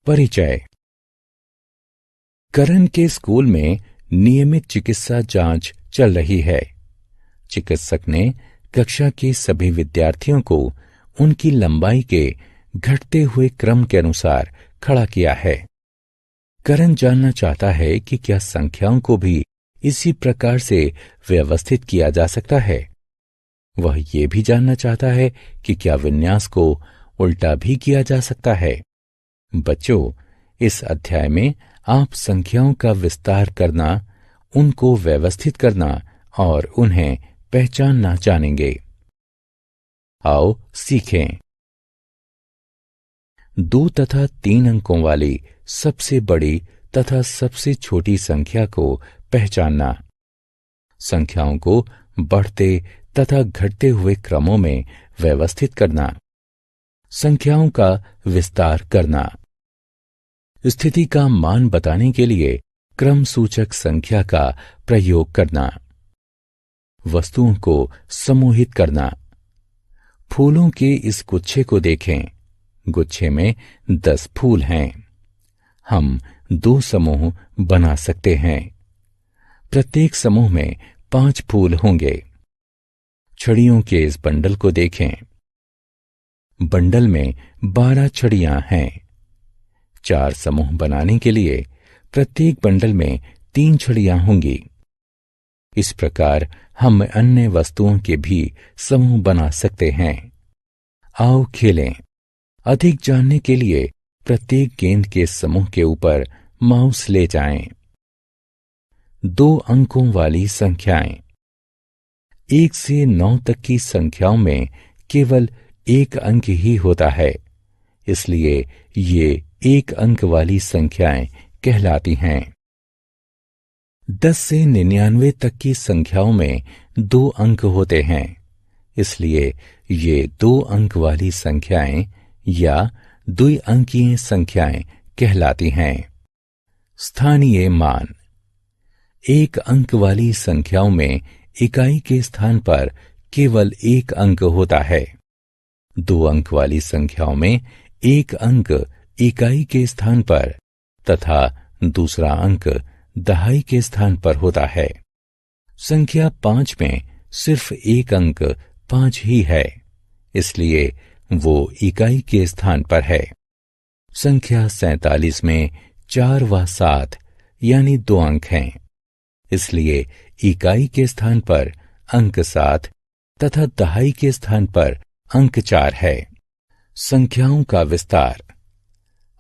परिचय। करण के स्कूल में नियमित चिकित्सा जांच चल रही है। चिकित्सक ने कक्षा के सभी विद्यार्थियों को उनकी लंबाई के घटते हुए क्रम के अनुसार खड़ा किया है। करण जानना चाहता है कि क्या संख्याओं को भी इसी प्रकार से व्यवस्थित किया जा सकता है। वह ये भी जानना चाहता है कि क्या विन्यास को उल्टा भी किया जा सकता है। बच्चों, इस अध्याय में आप संख्याओं का विस्तार करना, उनको व्यवस्थित करना और उन्हें पहचानना जानेंगे। आओ सीखें। 2 तथा 3 अंकों वाली सबसे बड़ी तथा सबसे छोटी संख्या को पहचानना। संख्याओं को बढ़ते तथा घटते हुए क्रमों में व्यवस्थित करना। संख्याओं का विस्तार करना। स्थिति का मान बताने के लिए क्रम सूचक संख्या का प्रयोग करना। वस्तुओं को समूहित करना। फूलों के इस गुच्छे को देखें। गुच्छे में 10 फूल हैं। हम 2 समूह बना सकते हैं। प्रत्येक समूह में 5 फूल होंगे। छड़ियों के इस बंडल को देखें। बंडल में 12 छड़ियां हैं। 4 समूह बनाने के लिए प्रत्येक बंडल में 3 छड़ियां होंगी। इस प्रकार हम अन्य वस्तुओं के भी समूह बना सकते हैं। आओ खेलें। अधिक जानने के लिए प्रत्येक गेंद के समूह के ऊपर माउस ले जाएं। 2 अंकों वाली संख्याएं। 1 से 9 तक की संख्याओं में केवल 1 अंक ही होता है, इसलिए ये 1 अंक वाली संख्याएं कहलाती हैं। 10 से 99 तक की संख्याओं में 2 अंक होते हैं, इसलिए ये 2 अंक वाली संख्याएं या द्विअंकीय संख्याएं कहलाती हैं। स्थानीय मान। 1 अंक वाली संख्याओं में इकाई के स्थान पर केवल 1 अंक होता है। 2 अंक वाली संख्याओं में 1 अंक इकाई के स्थान पर तथा दूसरा अंक दहाई के स्थान पर होता है। संख्या 5 में सिर्फ 1 अंक 5 ही है, इसलिए वो इकाई के स्थान पर है। संख्या 47 में 4 व 7 यानी 2 अंक हैं, इसलिए इकाई के स्थान पर अंक 7 तथा दहाई के स्थान पर अंक 4 है। संख्याओं का विस्तार।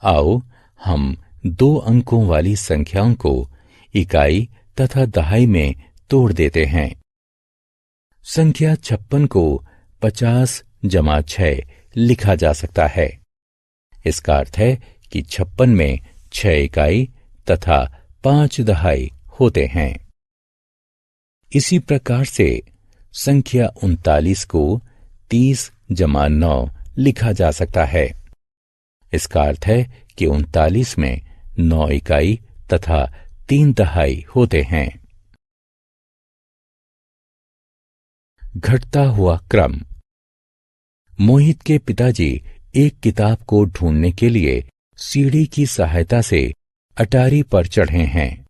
आओ हम 2 अंकों वाली संख्याओं को इकाई तथा दहाई में तोड़ देते हैं। संख्या 56 को 50 जमा 6 लिखा जा सकता है। इसका अर्थ है कि 56 में 6 इकाई तथा 5 दहाई होते हैं। इसी प्रकार से संख्या 39 को 30 जमा 9 लिखा जा सकता है। इसका अर्थ है कि 39 में 9 इकाई तथा 3 दहाई होते हैं। घटता हुआ क्रम। मोहित के पिताजी एक किताब को ढूंढने के लिए सीढ़ी की सहायता से अटारी पर चढ़े हैं।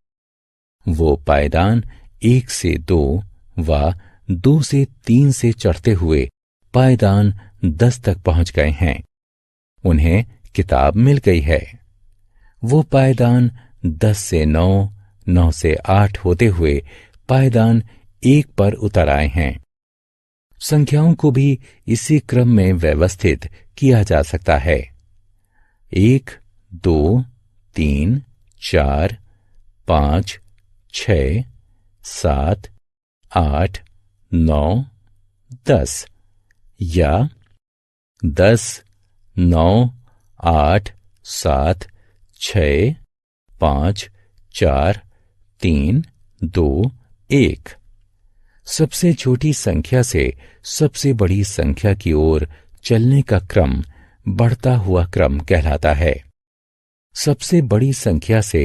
वो पायदान 1 से 2 व 2 से 3 से चढ़ते हुए पायदान 10 तक पहुंच गए हैं। उन्हें किताब मिल गई है। वो पायदान 10 से 9, 9 से 8 होते हुए पायदान 1 पर उतर आए हैं। संख्याओं को भी इसी क्रम में व्यवस्थित किया जा सकता है। 1, 2, 3, 4, 5, 6, 7, 8, 9, 10 या 10, 9, 8, 7, 6, 5, 4, 3, 2, 1। सबसे छोटी संख्या से सबसे बड़ी संख्या की ओर चलने का क्रम बढ़ता हुआ क्रम कहलाता है। सबसे बड़ी संख्या से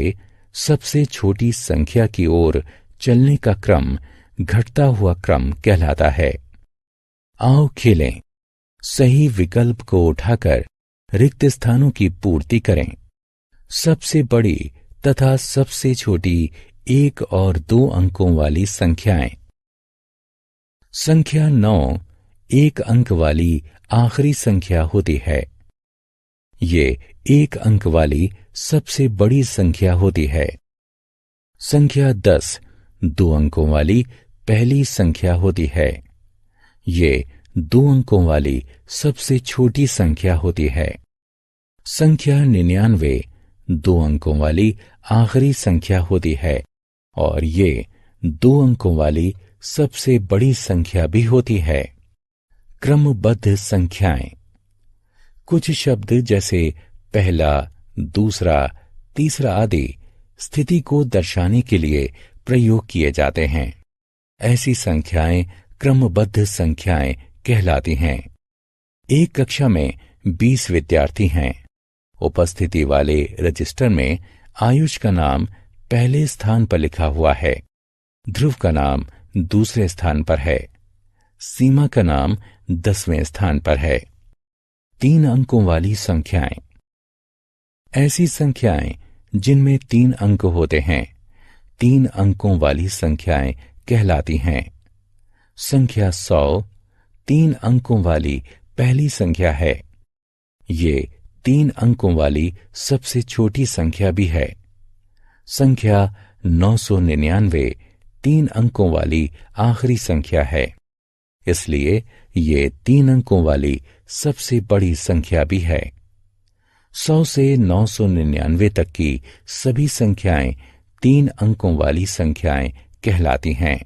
सबसे छोटी संख्या की ओर चलने का क्रम घटता हुआ क्रम कहलाता है। आओ खेलें। सही विकल्प को उठाकर रिक्त स्थानों की पूर्ति करें। सबसे बड़ी तथा सबसे छोटी 1 और 2 अंकों वाली संख्याएं। संख्या 9 1 अंक वाली आखिरी संख्या होती है। ये 1 अंक वाली सबसे बड़ी संख्या होती है। संख्या 10 2 अंकों वाली पहली संख्या होती है। ये 2 अंकों वाली सबसे छोटी संख्या होती है। संख्या 99 2 अंकों वाली आखिरी संख्या होती है और ये 2 अंकों वाली सबसे बड़ी संख्या भी होती है। क्रमबद्ध संख्याएं। कुछ शब्द जैसे पहला, दूसरा, तीसरा आदि स्थिति को दर्शाने के लिए प्रयोग किए जाते हैं। ऐसी संख्याएं क्रमबद्ध संख्याएं कहलाती हैं। एक कक्षा में 20 विद्यार्थी हैं। उपस्थिति वाले रजिस्टर में आयुष का नाम पहले स्थान पर लिखा हुआ है, ध्रुव का नाम दूसरे स्थान पर है, सीमा का नाम 10वें स्थान पर है। 3 अंकों वाली संख्याएं। ऐसी संख्याएं जिनमें 3 अंक होते हैं 3 अंकों वाली संख्याएं कहलाती हैं। संख्या 100 3 अंकों वाली पहली संख्या है। ये 3 अंकों वाली सबसे छोटी संख्या भी है। संख्या 999 3 अंकों वाली आखिरी संख्या है, इसलिए ये 3 अंकों वाली सबसे बड़ी संख्या भी है। 100 से 999 तक की सभी संख्याएं 3 अंकों वाली संख्याएं कहलाती हैं।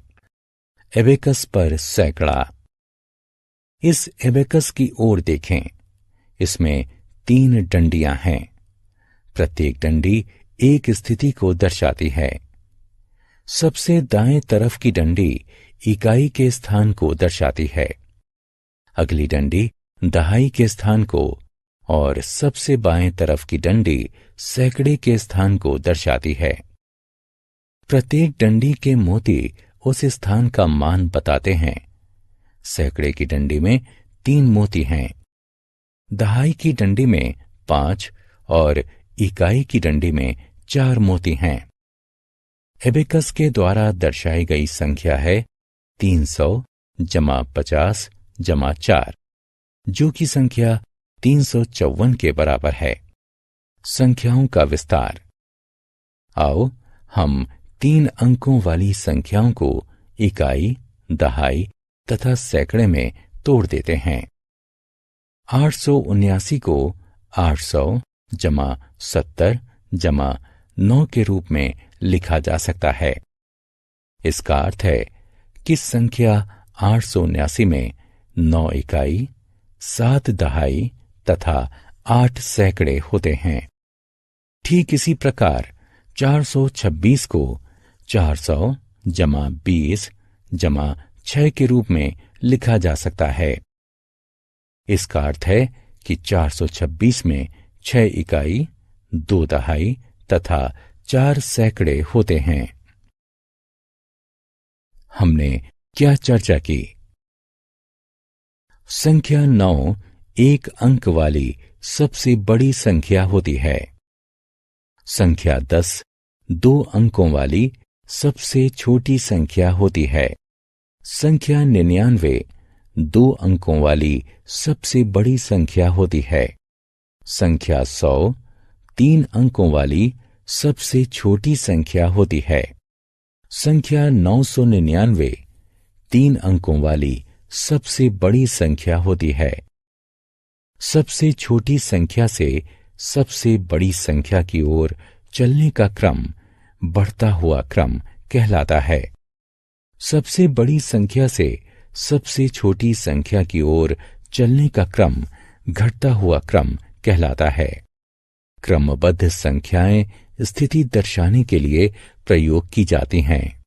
एबेकस पर सैकड़ा। इस एबेकस की ओर देखें। इसमें 3 डंडियां हैं। प्रत्येक डंडी एक स्थिति को दर्शाती है। सबसे दाएं तरफ की डंडी इकाई के स्थान को दर्शाती है। अगली डंडी दहाई के स्थान को और सबसे बाएं तरफ की डंडी सैकड़े के स्थान को दर्शाती है। प्रत्येक डंडी के मोती उस स्थान का मान बताते हैं। सैकड़े की डंडी में 3 मोती हैं, दहाई की डंडी में 5 और इकाई की डंडी में 4 मोती हैं। एबेकस के द्वारा दर्शाई गई संख्या है 300 जमा 50 जमा 4, जो कि संख्या 354 के बराबर है। संख्याओं का विस्तार। आओ हम 3 अंकों वाली संख्याओं को इकाई, दहाई तथा सैकड़े में तोड़ देते हैं। 879 को 800 जमा 70 जमा 9 के रूप में लिखा जा सकता है। इसका अर्थ है कि संख्या 879 में 9 इकाई, 7 दहाई तथा 8 सैकड़े होते हैं। ठीक इसी प्रकार 426 को 400 जमा 20 जमा 6 के रूप में लिखा जा सकता है। इसका अर्थ है कि 426 में 6 इकाई, 2 दहाई तथा 4 सैकड़े होते हैं। हमने क्या चर्चा की? संख्या 9 1 अंक वाली सबसे बड़ी संख्या होती है। संख्या 10 2 अंकों वाली सबसे छोटी संख्या होती है। संख्या 99 2 अंकों वाली सबसे बड़ी संख्या होती है। संख्या 100 3 अंकों वाली सबसे छोटी संख्या होती है। संख्या 999 3 अंकों वाली सबसे बड़ी संख्या होती है। सबसे छोटी संख्या से सबसे बड़ी संख्या की ओर चलने का क्रम बढ़ता हुआ क्रम कहलाता है। सबसे बड़ी संख्या से सबसे छोटी संख्या की ओर चलने का क्रम घटता हुआ क्रम कहलाता है। क्रमबद्ध संख्याएं स्थिति दर्शाने के लिए प्रयोग की जाती हैं।